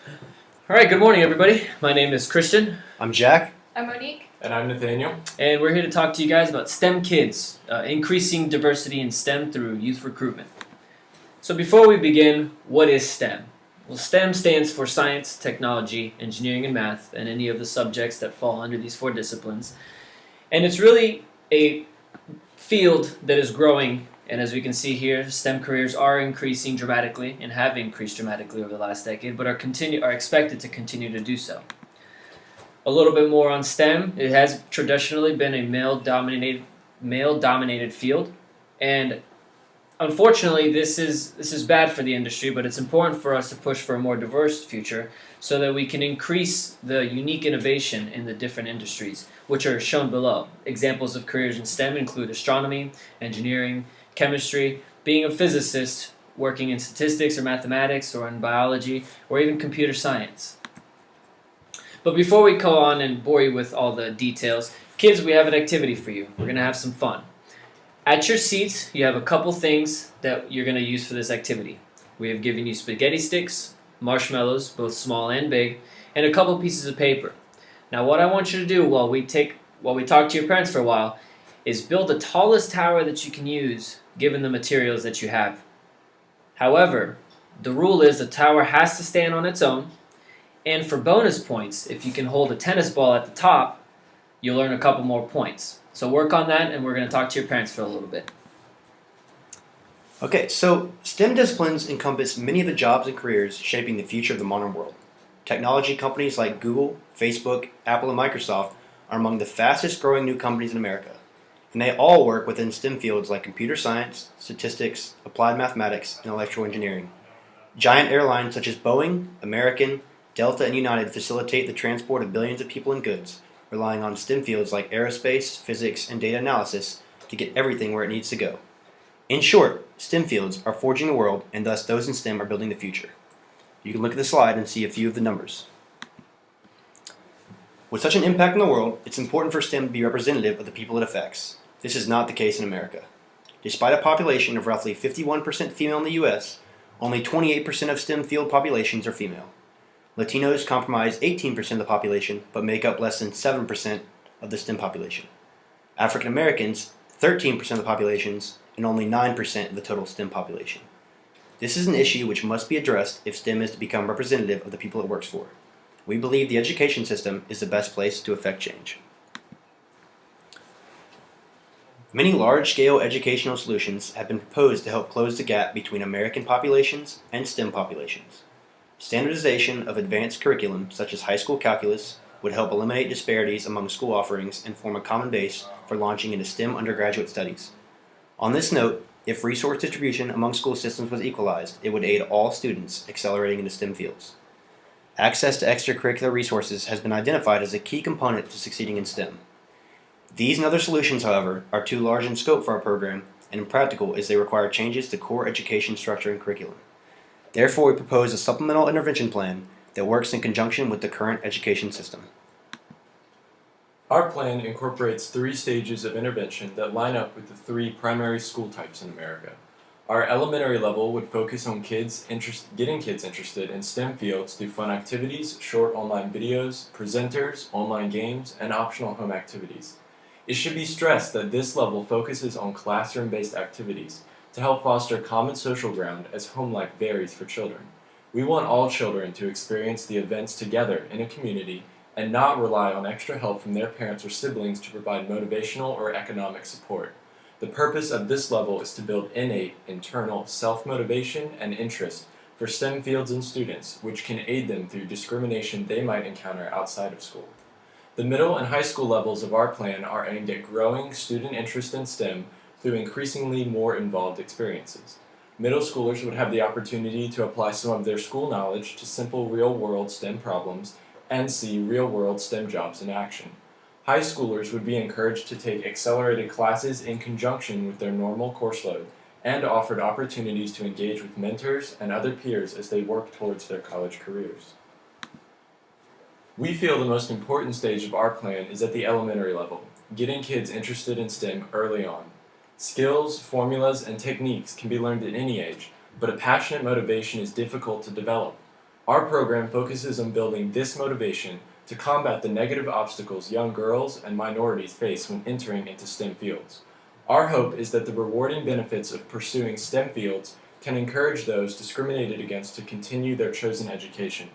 All right, good morning, everybody. My name is Christian, I'm Jack. I'm Monique. And I'm Nathaniel. and we're here to talk to you guys about STEM Kids, increasing diversity in STEM through youth recruitment. So, before we begin, what is STEM? Well, STEM stands for science, technology, engineering, and math, and any of the subjects that fall under these four disciplines. And it's really a field that is growing, and as we can see here, STEM careers are increasing dramatically and have increased dramatically over the last decade, but are expected to continue to do so. A little bit more on STEM. It has traditionally been a male-dominated field, and unfortunately, this is bad for the industry. But it's important for us to push for a more diverse future, so that we can increase the unique innovation in the different industries, which are shown below. Examples of careers in STEM include astronomy, engineering, chemistry, being a physicist, working in statistics or mathematics or in biology, or even computer science. But before we go on and bore you with all the details, kids, we have an activity for you. We're going to have some fun. At your seats, you have a couple things that you're going to use for this activity. We have given you spaghetti sticks, marshmallows, both small and big, and a couple pieces of paper. Now, what I want you to do while we talk to your parents for a while is build the tallest tower that you can use given the materials that you have. However, the rule is the tower has to stand on its own. And for bonus points, if you can hold a tennis ball at the top, you'll earn a couple more points. So work on that, and we're going to talk to your parents for a little bit. Okay, so STEM disciplines encompass many of the jobs and careers shaping the future of the modern world. Technology companies like Google, Facebook, Apple, and Microsoft are among the fastest growing new companies in America. And they all work within STEM fields like computer science, statistics, applied mathematics, and electrical engineering. Giant airlines such as Boeing, American, Delta, and United facilitate the transport of billions of people and goods, relying on STEM fields like aerospace, physics, and data analysis to get everything where it needs to go. In short, STEM fields are forging the world, and thus those in STEM are building the future. You can look at the slide and see a few of the numbers. With such an impact in the world, it's important for STEM to be representative of the people it affects. This is not the case in America. Despite a population of roughly 51% female in the U.S., only 28% of STEM field populations are female. Latinos comprise 18% of the population, but make up less than 7% of the STEM population. African Americans, 13% of the populations, and only 9% of the total STEM population. This is an issue which must be addressed if STEM is to become representative of the people it works for. We believe the education system is the best place to effect change. Many large-scale educational solutions have been proposed to help close the gap between American populations and STEM populations. Standardization of advanced curriculum, such as high school calculus, would help eliminate disparities among school offerings and form a common base for launching into STEM undergraduate studies. On this note, if resource distribution among school systems was equalized, it would aid all students accelerating into STEM fields. Access to extracurricular resources has been identified as a key component to succeeding in STEM. These and other solutions, however, are too large in scope for our program and impractical as they require changes to core education structure and curriculum. Therefore, we propose a supplemental intervention plan that works in conjunction with the current education system. Our plan incorporates 3 stages of intervention that line up with the 3 primary school types in America. Our elementary level would focus on getting kids interested in STEM fields through fun activities, short online videos, presenters, online games, and optional home activities. It should be stressed that this level focuses on classroom-based activities to help foster common social ground as home life varies for children. We want all children to experience the events together in a community and not rely on extra help from their parents or siblings to provide motivational or economic support. The purpose of this level is to build innate, internal self-motivation and interest for STEM fields and students, which can aid them through discrimination they might encounter outside of school. The middle and high school levels of our plan are aimed at growing student interest in STEM through increasingly more involved experiences. Middle schoolers would have the opportunity to apply some of their school knowledge to simple real-world STEM problems and see real-world STEM jobs in action. High schoolers would be encouraged to take accelerated classes in conjunction with their normal course load and offered opportunities to engage with mentors and other peers as they work towards their college careers. We feel the most important stage of our plan is at the elementary level, getting kids interested in STEM early on. Skills, formulas, and techniques can be learned at any age, but a passionate motivation is difficult to develop. Our program focuses on building this motivation to combat the negative obstacles young girls and minorities face when entering into STEM fields. Our hope is that the rewarding benefits of pursuing STEM fields can encourage those discriminated against to continue their chosen education.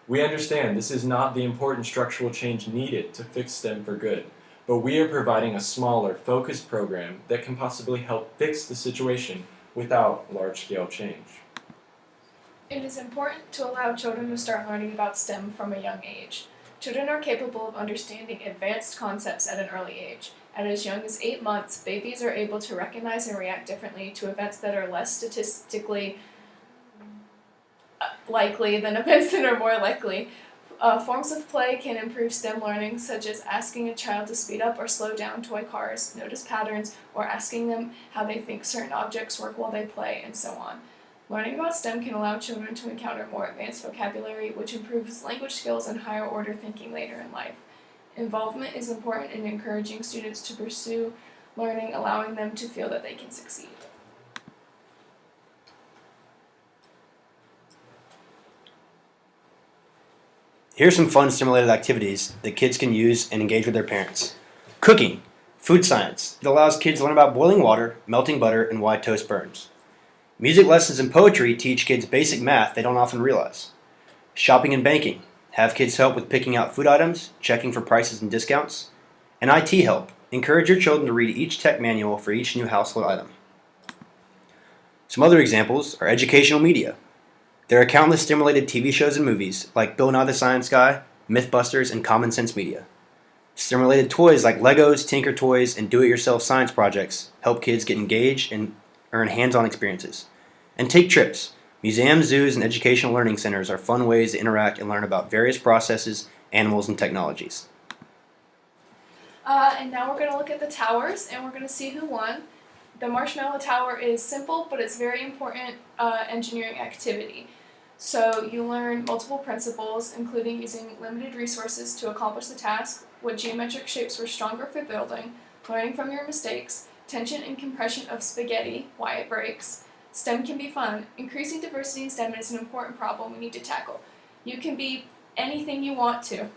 We understand this is not the important structural change needed to fix STEM for good, but we are providing a smaller, focused program that can possibly help fix the situation without large-scale change. It is important to allow children to start learning about STEM from a young age. Children are capable of understanding advanced concepts at an early age. At as young as 8 months, babies are able to recognize and react differently to events that are less statistically likely than events that are more likely. Forms of play can improve STEM learning, such as asking a child to speed up or slow down toy cars, notice patterns, or asking them how they think certain objects work while they play, and so on. Learning about STEM can allow children to encounter more advanced vocabulary, which improves language skills and higher order thinking later in life. Involvement is important in encouraging students to pursue learning, allowing them to feel that they can succeed. Here are some fun STEM-related activities that kids can use and engage with their parents. Cooking, food science. It allows kids to learn about boiling water, melting butter, and why toast burns. Music lessons and poetry teach kids basic math they don't often realize. Shopping and banking. Have kids help with picking out food items, checking for prices and discounts. And IT help. Encourage your children to read each tech manual for each new household item. Some other examples are educational media. There are countless STEM-related TV shows and movies like Bill Nye the Science Guy, Mythbusters, and Common Sense Media. STEM-related toys like Legos, Tinker Toys, and do-it-yourself science projects help kids get engaged and earn hands-on experiences. And take trips. Museums, zoos, and educational learning centers are fun ways to interact and learn about various processes, animals, and technologies. And now we're going to look at the towers, and we're going to see who won. The Marshmallow Tower is simple, but it's very important engineering activity. So you learn multiple principles, including using limited resources to accomplish the task, what geometric shapes were stronger for building, learning from your mistakes, tension and compression of spaghetti, why it breaks. STEM can be fun. Increasing diversity in STEM is an important problem we need to tackle. You can be anything you want to.